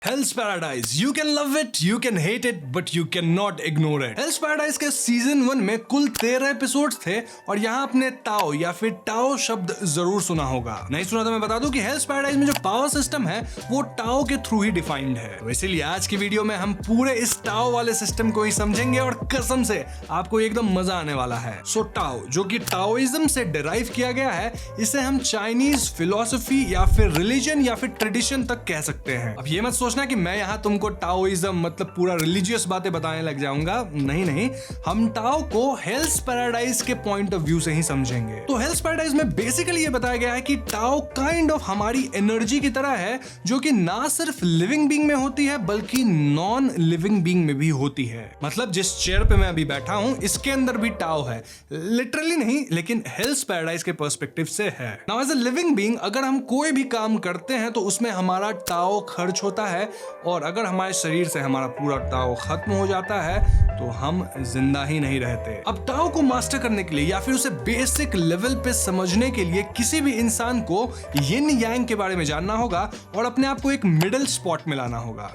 Hell's Paradise, you can love it, you can hate it, but you cannot ignore it. Hell's Paradise के season 1 में कुल 13 episodes थे और यहाँ आपने ताओ या फिर टाओ शब्द जरूर सुना होगा। नहीं सुना तो मैं बता दूं कि Hell's Paradise में जो पावर सिस्टम है वो टाओ के थ्रू ही डिफाइंड है। तो इसीलिए आज की वीडियो में हम पूरे इस टाओ वाले सिस्टम को ही समझेंगे और कसम से आपको एकदम मजा आने वाला है। सो टाओ, जो कि टाओइज्म से डिराइव किया गया है, इसे हम चाइनीज फिलोसफी या फिर रिलीजन या फिर ट्रेडिशन तक कह सकते हैं। अब ये मत सोचना कि मैं यहाँ तुमको टाओइज्म मतलब पूरा रिलीजियस बातें बताने लग जाऊंगा। नहीं, हम टाओ को हेल्स पैराडाइज के पॉइंट ऑफ व्यू से ही समझेंगे। तो हेल्स पैराडाइज में बेसिकली ये बताया गया है कि टाओ काइंड ऑफ हमारी एनर्जी की तरह है, जो कि ना सिर्फ लिविंग बीइंग में होती है बल्कि नॉन लिविंग बीइंग में भी होती है। मतलब जिस चेयर पे मैं अभी बैठा हूँ इसके अंदर भी टाओ है, लिटरली नहीं लेकिन हेल्स पैराडाइज के पर्सपेक्टिव से है। Now as a living being अगर हम कोई भी काम करते हैं तो उसमें हमारा टाओ खर्च होता है, और अगर हमारे शरीर से हमारा पूरा टाओ खत्म हो जाता है तो हम जिंदा ही नहीं रहते। अब टाओ को मास्टर करने के लिए या फिर उसे बेसिक लेवल पे समझने के लिए किसी भी इंसान को यिन यांग के बारे में जानना होगा और अपने आप को एक मिडिल स्पॉट में लाना होगा।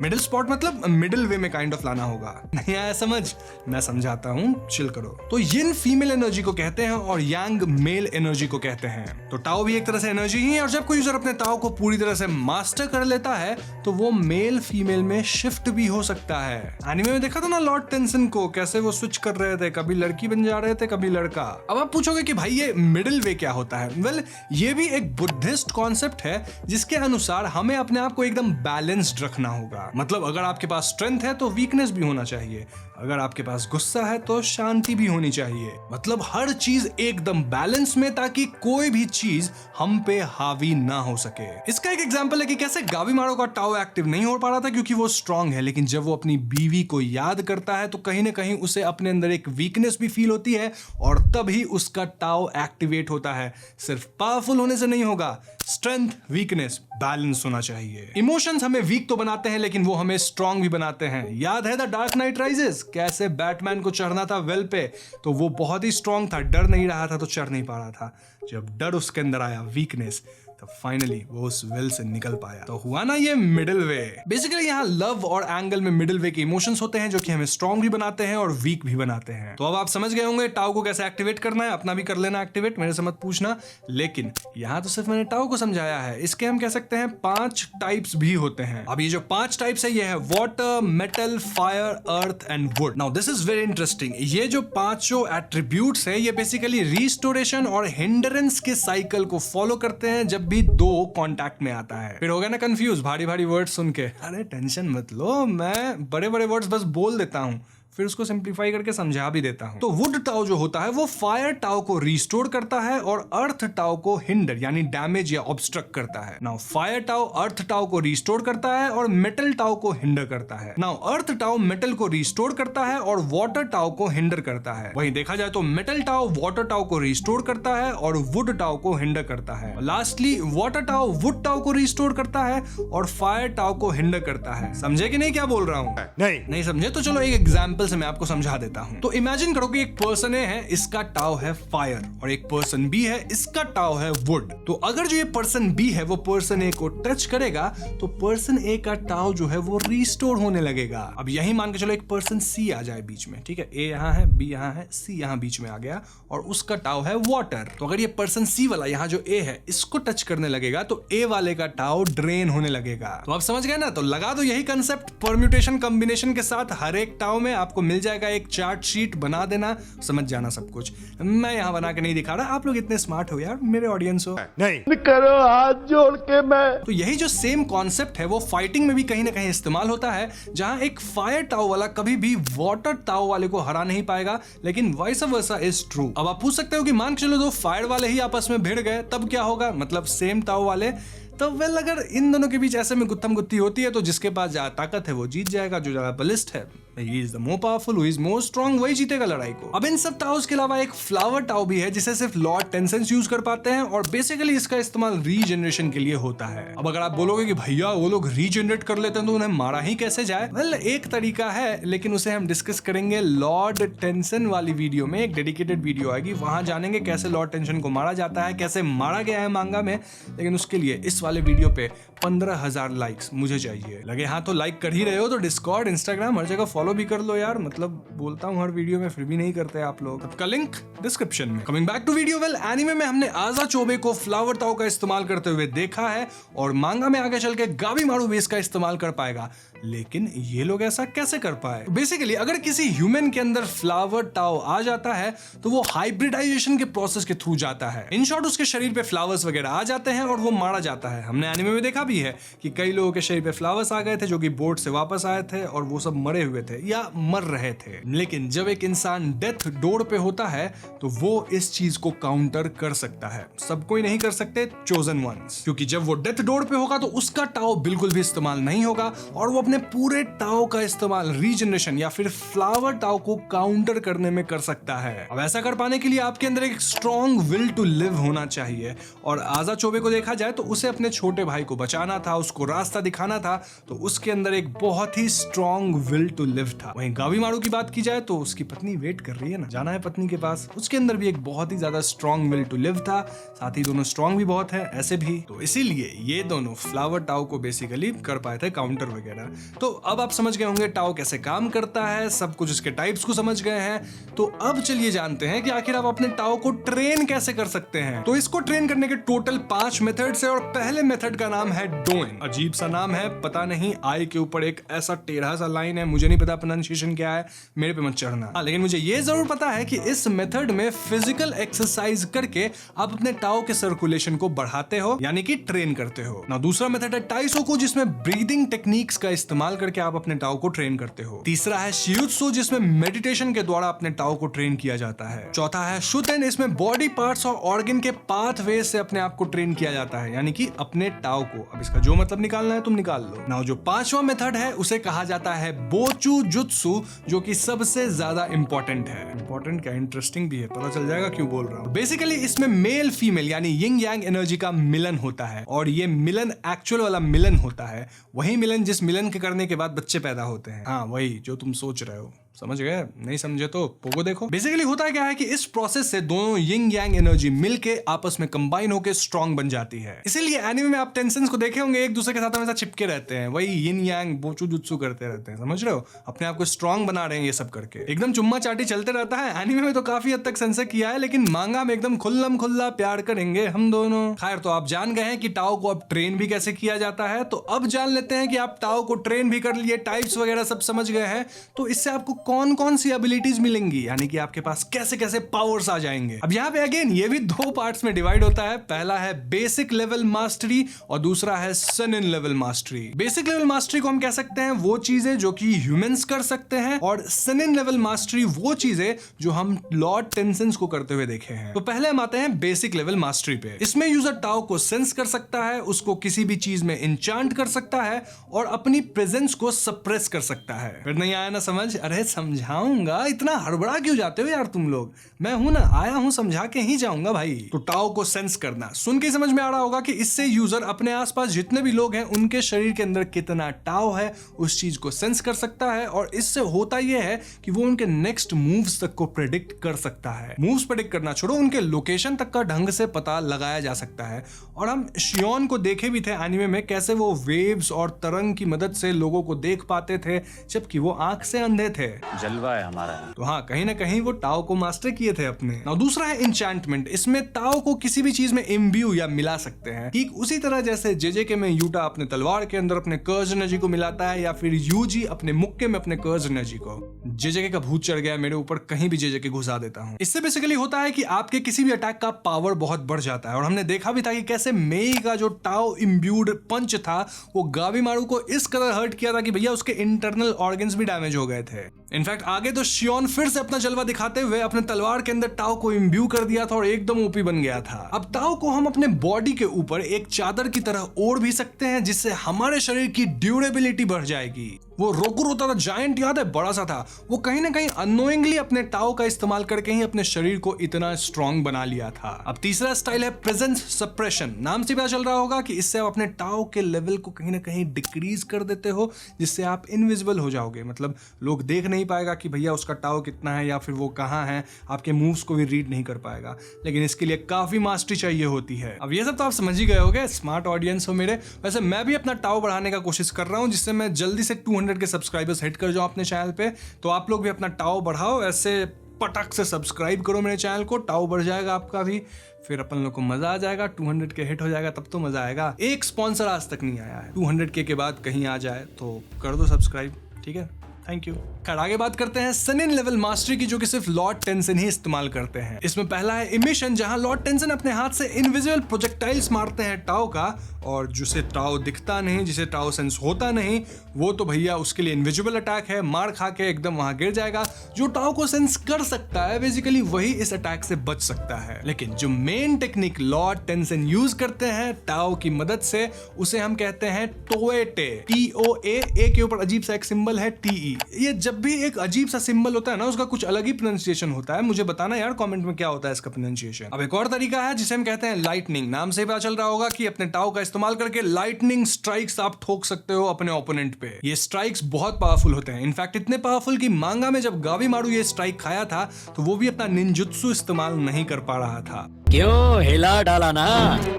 मिडिल स्पॉट मतलब मिडिल वे में काइंड ऑफ लाना होगा। नहीं आया समझ? मैं समझाता हूँ, चिल करो। तो यिन फीमेल एनर्जी को कहते हैं और यांग मेल एनर्जी को कहते हैं। तो टाओ भी एक तरह से एनर्जी ही है, और जब कोई यूजर अपने टाओ को पूरी तरह से मास्टर कर लेता है तो वो मेल फीमेल में शिफ्ट भी हो सकता है। एनीमे में देखा था ना लॉर्ड टेंसन को, कैसे वो स्विच कर रहे थे, कभी लड़की बन जा रहे थे कभी लड़का। अब आप पूछोगे कि भाई ये मिडिल वे क्या होता है? वेल, ये भी एक बुद्धिस्ट कॉन्सेप्ट है जिसके अनुसार हमें अपने आप को एकदम बैलेंस्ड रखना होगा। मतलब अगर आपके पास स्ट्रेंथ है तो वीकनेस भी होना चाहिए, अगर आपके पास गुस्सा है तो शांति भी होनी चाहिए। मतलब हर चीज एकदम बैलेंस में, ताकि कोई भी चीज हम पे हावी ना हो सके। इसका एक एग्जांपल है कि कैसे गावीमारो का टाओ एक्टिव नहीं हो पा रहा था क्योंकि वो स्ट्रांग है, लेकिन जब वो अपनी बीवी को याद करता है तो कहीं ना कहीं उसे अपने अंदर एक वीकनेस भी फील होती है और तभी उसका टाओ एक्टिवेट होता है। सिर्फ पावरफुल होने से नहीं होगा, स्ट्रेंथ वीकनेस बैलेंस होना चाहिए। इमोशंस हमें वीक तो बनाते हैं लेकिन वो हमें स्ट्रांग भी बनाते हैं। याद है द डार्क नाइट राइजेस, कैसे बैटमैन को चढ़ना था वेल पे तो वो बहुत ही स्ट्रांग था, डर नहीं रहा था तो चढ़ नहीं पा रहा था। जब डर उसके अंदर आया, वीकनेस, तो फाइनली वो उस वेल से निकल पाया। तो हुआ ना ये मिडिल वे। बेसिकली यहाँ लव और एंगल में मिडिल वे के इमोशंस होते हैं जो कि हमें स्ट्रांग भी बनाते हैं और वीक भी बनाते हैं। तो अब आप समझ गए होंगे टाओ को कैसे एक्टिवेट करना है। अपना भी कर लेना एक्टिवेट, मेरे से मत पूछना। लेकिन यहाँ तो सिर्फ मैंने टाओ को समझाया है, इसके हम कह सकते हैं 5 टाइप्स भी होते हैं। अब ये जो 5 टाइप्स है ये है water, metal, fire, earth and would. Now this is very interesting. ये जो 5 एट्रीब्यूट्स है ये बेसिकली रिस्टोरेशन और हिंडरेंस के साइकिल को फॉलो करते हैं जब भी 2 कांटेक्ट में आता है। फिर हो गया ना कंफ्यूज भारी भारी वर्ड्स सुन के? अरे टेंशन मत लो, मैं बड़े बड़े वर्ड्स बस बोल देता हूं, फिर उसको सिंप्लीफाई करके समझा भी देता हूं। तो वुड टाओ जो होता है वो फायर टाओ को रिस्टोर करता है और अर्थ टाओ को हिंडर यानी डैमेज या ऑब्स्ट्रक्ट करता है। नाउ फायर टाओ अर्थ टाओ को रिस्टोर करता है और मेटल टाओ को हिंडर करता है। नाउ अर्थ टाओ मेटल को रिस्टोर करता है और वाटर टाओ को हिंडर करता है। वहीं देखा जाए तो मेटल टाओ वाटर टाओ को रिस्टोर करता है और वुड टाओ को हिंडर करता है। Lastly water tau would tau को रिस्टोर करता है और फायर टाओ को हिंडर करता है। समझे कि नहीं क्या बोल रहा हूँ? नहीं समझे तो चलो एक एग्जाम्पल से मैं आपको समझा देता हूं। तो इमेजिन करो कि एक पर्सन है, इसका टाओ है फायर, और एक पर्सन बी है, इसका टाओ है वुड। तो अगर जो ये पर्सन बी है वो पर्सन ए को टच करेगा तो पर्सन ए का टाओ जो है वो रिस्टोर होने लगेगा। अब यही मान के चलो एक पर्सन सी आ जाए बीच में, ठीक है? ए यहाँ है, बी यहाँ है, सी यहाँ बीच में आ गया और उसका टाओ है वाटर। तो अगर ये पर्सन सी वाला यहाँ जो ए है इसको टच करने लगेगा तो ए वाले का टाओ ड्रेन होने लगेगा। तो आप समझ गए ना? तो लगा दो यही कंसेप्ट परम्यूटेशन कॉम्बिनेशन के साथ हर एक टाओ में आपको मिल जाएगा। एक चार्ट शीट बना देना, समझ जाना सब कुछ। मैं यहां बना के नहीं दिखा रहा, आप लोग इतने स्मार्ट हो यार, मेरे ऑडियंस हो। नहीं करो हाथ जोड़ के मैं। तो यही जो सेम कॉन्सेप्ट है वो फाइटिंग में भी कहीं ना कहीं इस्तेमाल होता है, जहां एक फायर टाओ वाला कभी भी वाटर टाओ वाले को हरा नहीं पाएगा, लेकिन वाइस वर्सा इज ट्रू। अब आप पूछ सकते हो कि मान के चलो दो फायर वाले ही आपस में भिड़ गए तब क्या होगा? मतलब सेम टाओ वाले। तो वेल अगर इन दोनों के बीच ऐसे में गुत्थम गुत्ती होती है तो जिसके पास ज्यादा ताकत है वो जीत जाएगा, जो ज्यादा बलिस्ट है he is the more powerful, who is more strong, वही जीतेगा लड़ाई को। अब इन सब टाओस के अलावा एक फ्लावर टाओ भी है जिसे सिर्फ लॉर्ड टेंसन यूज कर पाते हैं और बेसिकली इसका इस्तेमाल रीजनरेशन के लिए होता है। अब अगर आप बोलोगे कि भैया वो लोग रीजनरेट कर लेते हैं तो उन्हें मारा ही कैसे जाए? वेल एक तरीका है, लेकिन उसे हम डिस्कस करेंगे लॉर्ड टेंसन वाली वीडियो में। एक डेडिकेटेड वीडियो आएगी, वहां जानेंगे कैसे लॉर्ड टेंशन को मारा जाता है, कैसे मारा गया है मांगा में। लेकिन उसके लिए इस वाले वीडियो पे 15,000 लाइक्स मुझे चाहिए। लगे हाँ तो लाइक कर ही रहे हो तो डिस्कॉर्ड, इंस्टाग्राम हर जगह फॉलो भी कर लो यार। मतलब बोलता हूँ हर वीडियो में, फिर भी नहीं करते आप लोग। सबका लिंक डिस्क्रिप्शन में। Coming back to video, well anime में हमने आजा चोबे को फ्लावर ताओ का इस्तेमाल करते हुए देखा है और मांगा में आगे चल के गाबीमारू भी इसका इस्तेमाल कर पाएगा, लेकिन ये लोग ऐसा कैसे कर पाए? बेसिकली अगर किसी ह्यूमन के अंदर फ्लावर ताओ आ जाता है तो वो हाइब्रिडाइजेशन के प्रोसेस के थ्रू जाता है। इन शॉर्ट उसके शरीर पे फ्लावर्स वगैरह आ जाते हैं और वो मारा जाता है। हमने एनीमे में देखा भी है कि कई लोगों के शरीर पे फ्लावर्स आ गए थे जो कि बोट से वापस आए थे और वो सब मरे हुए थे या मर रहे थे। लेकिन जब एक इंसान डेथ डोर पे होता है तो वो इस चीज को काउंटर कर सकता है। सब कोई नहीं कर सकते, चोजन वंस, क्योंकि जब वो डेथ डोर पे होगा तो उसका टाओ बिल्कुल भी इस्तेमाल नहीं होगा और वो अपने पूरे टाओ का इस्तेमाल रीजनरेशन या फिर फ्लावर टाओ को काउंटर करने में कर सकता है। अब ऐसा कर पाने के लिए आपके अंदर एक स्ट्रॉन्ग विल टू लिव होना चाहिए और आजा चोबे को देखा जाए तो उसे अपने छोटे भाई को बचाना था, उसको रास्ता दिखाना था, तो उसके अंदर एक बहुत ही स्ट्रॉन्ग विल टू लिव था। वहीं गाबीमारू की बात की जाए तो उसकी पत्नी वेट कर रही है ना, जाना है पत्नी के पास, उसके अंदर भी एक बहुत ही ज्यादा स्ट्रॉन्ग विल टू लिव था। साथ ही दोनों स्ट्रॉन्ग भी बहुत है ऐसे भी, तो इसीलिए ये दोनों फ्लावर टाओ को बेसिकली कर पाए थे काउंटर वगैरह। तो अब आप समझ गए होंगे टाओ कैसे काम करता है, सब कुछ इसके टाइप्स को समझ गए हैं। तो अब चलिए जानते हैं कि आखिर आप अपने टाओ को ट्रेन कैसे कर सकते हैं। तो इसको ट्रेन करने के टोटल 5 मेथड्स है और पहले मेथड का नाम है डोइंग। अजीब सा नाम है, पता नहीं, आई के ऊपर एक ऐसा टेढ़ा सा लाइन है, मुझे नहीं पता प्रोनाउंसिएशन क्या है, मेरे पे मत चढ़ना। लेकिन मुझे ये जरूर पता है कि इस मेथड में फिजिकल एक्सरसाइज करके आप अपने टाओ के सर्कुलेशन को बढ़ाते हो, यानी कि ट्रेन करते हो ना। दूसरा मेथड है टाइसोकु, जिसमें ब्रीदिंग टेक्निक्स का इस्तेमाल करके आप अपने टाओ को ट्रेन करते हो। तीसरा है शियुत्सु, जिसमें मेडिटेशन के द्वारा अपने टाओ को ट्रेन किया जाता है। चौथा है शुतेन, इसमें बॉडी पार्ट्स और ऑर्गन के पाथवे से अपने आप को ट्रेन किया जाता है, यानी कि अपने टाओ को। अब इसका जो मतलब निकालना है तुम निकाल लो ना। जो पांचवा मेथड है उसे कहा जाता है बोचू जुत्सु, जो कि सबसे ज्यादा इंपॉर्टेंट है। इंपॉर्टेंट क्या, इंटरेस्टिंग भी है, पता चल जाएगा क्यों बोल रहा हूं। बेसिकली इसमें मेल फीमेल यानी यिंग यांग एनर्जी का मिलन होता है और ये मिलन एक्चुअल वाला मिलन होता है, वही मिलन जिस मिलन के करने के बाद बच्चे पैदा होते हैं। हाँ वही जो तुम सोच रहे हो, समझ गए? नहीं समझे तो पोगो देखो। बेसिकली होता क्या है कि इस प्रोसेस से दोनों यिंग यांग एनर्जी मिलके आपस में कंबाइन होकर स्ट्रॉन्ग बन जाती है। इसीलिए एनीमे में आप टेंशंस को देखे होंगे, एक दूसरे के साथ हमेशा चिपके रहते हैं, वही यिन यांग बोचू जुत्सु करते रहते हैं, समझ रहे हो? अपने आप को स्ट्रॉन्ग बना रहे हैं ये सब करके, एकदम चुम्मा चाटी चलते रहता है। एनीमे में तो काफी हद तक सेंसर किया है, लेकिन मांगा में एकदम खुल्लम खुल्ला प्यार करेंगे हम दोनों। खैर, तो आप जान गए हैं कि टाओ को अब ट्रेन भी कैसे किया जाता है, तो अब जान लेते हैं कि आप टाओ को ट्रेन भी कर लिए, टाइप्स वगैरह सब समझ गए हैं, तो इससे आपको कौन कौन सी एबिलिटीज मिलेंगी, यानी कि आपके पास कैसे कैसे पावर्स आ जाएंगे। अब यहाँ पे अगेन ये भी 2 पार्ट्स में डिवाइड होता है। पहला है बेसिक लेवल मास्टरी और दूसरा है सेनिन level mastery. Basic level mastery को हम कह सकते हैं वो चीजें जो कि ह्यूमंस कर सकते हैं, और सेनिन लेवल मास्टरी वो चीजें जो हम लॉर्ड टेंसेंस को करते हुए देखे हैं। तो पहले हम आते हैं बेसिक लेवल मास्टरी पे। इसमें यूजर टाओ को सेंस कर सकता है, उसको किसी भी चीज में इंचांट कर सकता है और अपनी प्रेजेंस को सप्रेस कर सकता है। फिर नहीं आया ना समझ? अरे समझाऊंगा, इतना हड़बड़ा क्यों जाते हो यार तुम लोग? मैं हूं ना, आया हूं, समझा के ही जाऊंगा भाई। तो टाओ को सेंस करना, सुन के समझ में आ रहा होगा कि इससे यूजर अपने आसपास जितने भी लोग हैं उनके शरीर के अंदर कितना टाओ है उस चीज को सेंस कर सकता है, और इससे होता यह है कि वो उनके नेक्स्ट मूव्स तक को प्रेडिक्ट कर सकता है। मूव्स प्रेडिक्ट करना छोड़ो, उनके लोकेशन तक का ढंग से पता लगाया जा सकता है। और हम शियोन को देखे भी थे एनीमे में, कैसे वो वेव्स और तरंग की मदद से लोगों को देख पाते थे जबकि वो आंख से अंधे थे। जलवा है हमारा। तो हाँ, कहीं ना कहीं वो टाओ को मास्टर किए थे अपने। और दूसरा है इंचैंटमेंट। इसमें टाओ को किसी भी चीज में इम्ब्यू या मिला सकते हैं, ठीक उसी तरह जैसे जेजेके में यूटा अपने तलवार के अंदर अपने कर्ज एनर्जी को मिलाता है, या फिर यूजी अपने मुक्के में अपने कर्ज एनर्जी को। जेजेके का भूत चढ़ गया मेरे ऊपर, कहीं भी जेजेके घुसा देता हूँ। इससे बेसिकली होता है कि आपके किसी भी अटैक का पावर बहुत बढ़ जाता है, और हमने देखा भी था कि कैसे मेई का जो टाओ इम्ब्यूड पंच था वो गाबीमारू को इस कदर हर्ट किया था कि भैया उसके इंटरनल ऑर्गन्स भी डैमेज हो गए थे। इनफैक्ट आगे तो शियोन फिर से अपना जलवा दिखाते हुए अपने तलवार के अंदर टाओ को इम्ब्यू कर दिया था और एकदम ओपी बन गया था। अब टाओ को हम अपने बॉडी के ऊपर एक चादर की तरह ओढ़ भी सकते हैं, जिससे हमारे शरीर की ड्यूरेबिलिटी बढ़ जाएगी। वो रोकुरो था जायंट, याद है, बड़ा सा था, वो कहीं ना कहीं अननोइंगली अपने टाओ का इस्तेमाल करके ही अपने शरीर को इतना स्ट्रॉन्ग बना लिया था। अब तीसरा स्टाइल है प्रेजेंस सप्रेशन। नाम से पता चल रहा होगा कि इससे आप अपने टाओ के लेवल को कहीं ना कहीं डिक्रीज कर देते हो, जिससे आप इनविजिबल हो जाओगे। मतलब लोग देख नहीं पाएगा कि भैया उसका टाओ कितना है या फिर वो कहाँ है, आपके मूव्स को भी रीड नहीं कर पाएगा। लेकिन इसके लिए काफी मास्टरी चाहिए होती है। अब ये सब तो आप समझ ही गए होगे, स्मार्ट ऑडियंस हो मेरे। वैसे मैं भी अपना टाओ बढ़ाने का कोशिश कर रहा हूँ, जिससे मैं जल्दी से 200 के सब्सक्राइबर्स हिट कर जाऊं अपने चैनल पे। तो आप लोग भी अपना टाओ बढ़ाओ, ऐसे पटक से सब्सक्राइब करो मेरे चैनल को, टाओ बढ़ जाएगा आपका भी, फिर अपन लोग को मजा आ जाएगा। 200 के हिट हो जाएगा तब तो मजा आएगा। एक स्पॉन्सर आज तक नहीं आया है, 200 के बाद कहीं आ जाए तो कर दो सब्सक्राइब, ठीक है? Thank you. खैर आगे बात करते हैं सनिन लेवल मास्टरी की, जो कि सिर्फ लॉर्ड टेंसन ही इस्तेमाल करते हैं। इसमें पहला है इमिशन, जहां लॉर्ड टेंसन अपने हाथ से इनविजिबल प्रोजेक्टाइल्स मारते हैं टाओ का, और जिसे टाओ दिखता नहीं, जिसे टाओ सेंस होता नहीं, वो तो भैया उसके लिए इनविजिबल अटैक है, मार खा के एकदम वहां गिर जाएगा। जो टाओ को सेंस कर सकता है बेसिकली वही इस अटैक से बच सकता है। लेकिन जो main technique Lord tension use करते हैं टाओ की मदद से, उसे हम कहते हैं टोएटे, TOA, ए के ऊपर अजीब सा एक सिंबल है TE। ये जब भी एक अजीब सा सिंबल होता है ना, उसका कुछ अलग ही प्रोनाउंसिएशन होता है। मुझे बताना यार कमेंट में क्या होता है इसका प्रोनाउंसिएशन। अब एक और तरीका है जिसे हम कहते हैं लाइटनिंग। नाम से ही पता चल रहा होगा कि अपने टाओ का इस्तेमाल करके लाइटनिंग स्ट्राइक्स आप ठोक सकते हो अपने ओपोनेंट पे। ये स्ट्राइक्स बहुत पावरफुल होते हैं, इनफैक्ट इतने पावरफुल कि मांगा में जब गावीमारू ये स्ट्राइक खाया था तो वो भी अपना निंजुत्सु इस्तेमाल नहीं कर पा रहा था। क्यों हिला डाला ना।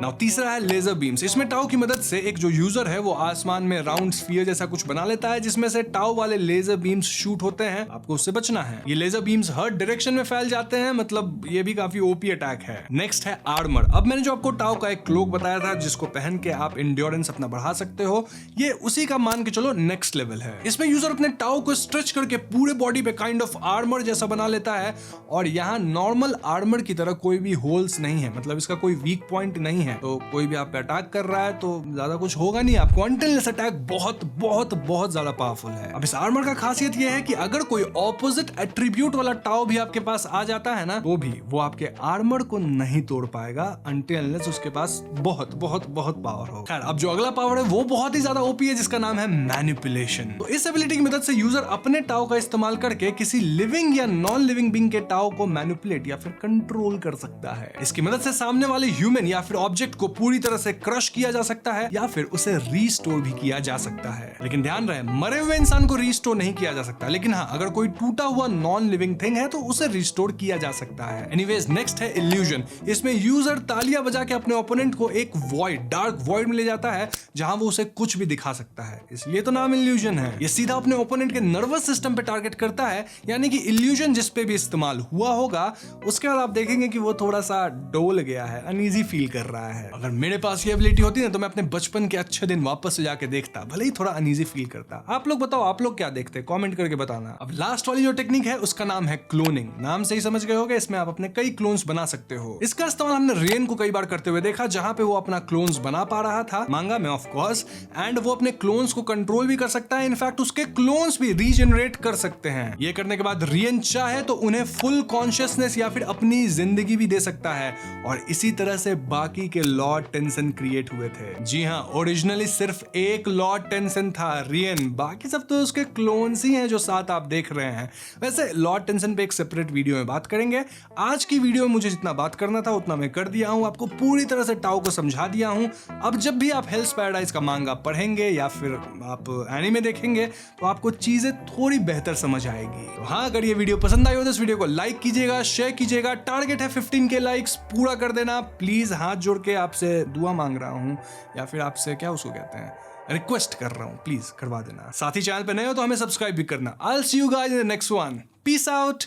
नाउ तीसरा है लेजर बीम्स। इसमें टाओ की मदद से एक जो यूजर है वो आसमान में राउंड स्फीयर जैसा कुछ बना लेता है, जिसमें से टाओ वाले लेजर बीम्स शूट होते हैं। आपको उससे बचना है। ये लेजर बीम्स हर डायरेक्शन में फैल जाते हैं, मतलब ये भी काफी ओपी अटैक है। नेक्स्ट है आर्मर। अब मैंने जो आपको टाओ का एक क्लोक बताया था जिसको पहन के आप इंड्योरेंस अपना बढ़ा सकते हो, ये उसी का मान के चलो नेक्स्ट लेवल है। इसमें यूजर अपने टाओ को स्ट्रेच करके पूरे बॉडी पे काइंड ऑफ आर्मर जैसा बना लेता है, और यहाँ नॉर्मल आर्मर की तरह कोई भी होल्स नहीं है, मतलब इसका कोई वीक पॉइंट नहीं है। तो कोई भी आप पे अटैक कर रहा है तो ज्यादा कुछ होगा नहीं आपको, अनटिल दिस अटैक बहुत बहुत बहुत ज्यादा पावरफुल है। अब इस आर्मर का खासियत यह है कि अगर कोई ऑपोजिट एट्रीब्यूट वाला टाओ भी आपके पास आ जाता है ना, तो भी वो आपके आर्मर को नहीं तोड़ पाएगा अनटिल अनलेस उसके पास बहुत बहुत बहुत पावर हो। खैर अब जो अगला पावर है वो बहुत ही ज्यादा ओपी है, जिसका नाम है मैनिपुलेशन। तो इस एबिलिटी की मदद से यूजर अपने टाओ का इस्तेमाल करके किसी लिविंग या नॉन लिविंग बीइंग के टाओ को मैनिपुलेट या फिर कंट्रोल कर सकता है। इसकी मदद से सामने वाले ह्यूमन या फिर ऑब्जेक्ट को पूरी तरह से क्रश किया जा सकता है या फिर उसे रीस्टोर भी किया जा सकता है। लेकिन ध्यान रहे, मरे हुए इंसान को रीस्टोर नहीं किया जा सकता, लेकिन हाँ अगर कोई टूटा हुआ नॉन लिविंग थिंग है तो उसे रिस्टोर किया जा सकता है। एनीवेज नेक्स्ट है इल्यूजन। इसमें यूजर तालियां बजा के अपने ओपोनेंट को एक वॉइड, डार्क वॉइड में ले जाता है जहां वो उसे कुछ भी दिखा सकता है, इसलिए तो नाम इल्यूजन है। ये सीधा अपने ओपोनेंट के नर्वस सिस्टम पे टारगेट करता है, यानी कि इल्यूजन जिस पे भी इस्तेमाल हुआ होगा उसके बाद आप देखेंगे कि वो थोड़ा सा डोल गया है, अनईजी फील कर रहा है। अगर मेरे पास ये एबिलिटी होती ना तो मैं अपने बचपन के अच्छे दिन वापस से जाके देखता, भले ही थोड़ा अनईजी फील करता। आप लोग बताओ, आप लोग क्या देखते, कमेंट करके बताना। अब लास्ट वाली जो टेक्निक है उसका नाम है क्लोनिंग। नाम से ही समझ गए होगे, इसमें आप अपने कई क्लोन्स बना सकते हो। इसका इस्तेमाल हमने रियन को कई बार करते हुए देखा, जहां पे वो अपना क्लोन्स बना पा रहा था मांगा में ऑफ कोर्स, एंड वो अपने क्लोन्स को कंट्रोल भी कर सकता है। इनफैक्ट उसके क्लोन्स भी रीजनरेट कर सकते हैं। ये करने के बाद रियन चाहे तो उन्हें फुल कॉन्शियसनेस या फिर अपनी जिंदगी भी दे सकता है, और इसी तरह से बाकी के लॉर्ड टेंसन क्रिएट हुए थे। जी हाँ, ओरिजिनली सिर्फ एक लॉर्ड टेंसन था, रियन, बाकी सब तो उसके क्लोन्स ही हैं जो साथ आप देख रहे हैं। वैसे लॉर्ड टेंसन पे एक सेपरेट वीडियो में बात करेंगे। आज की वीडियो में मुझे जितना बात करना था उतना मैं कर दिया हूं, आपको पूरी तरह से टाओ को समझा दिया हूं। अब जब भी आप हेल्स पैराडाइज का मांगा पढ़ेंगे या फिर आप एनीमे देखेंगे तो आपको चीजें थोड़ी बेहतर समझ आएगी। तो हाँ, अगर ये वीडियो पसंद आई हो तो इस वीडियो को लाइक कीजिएगा, शेयर कीजिएगा। टारगेट है 15K लाइक्स, पूरा कर देना प्लीज। हाथ जोड़ के आपसे दुआ मांग रहा हूं, या फिर आपसे क्या उसको कहते हैं, रिक्वेस्ट कर रहा हूं, प्लीज करवा देना। साथ ही चैनल पे नए हो तो हमें सब्सक्राइब भी करना। I will see you guys in the next one. Peace out.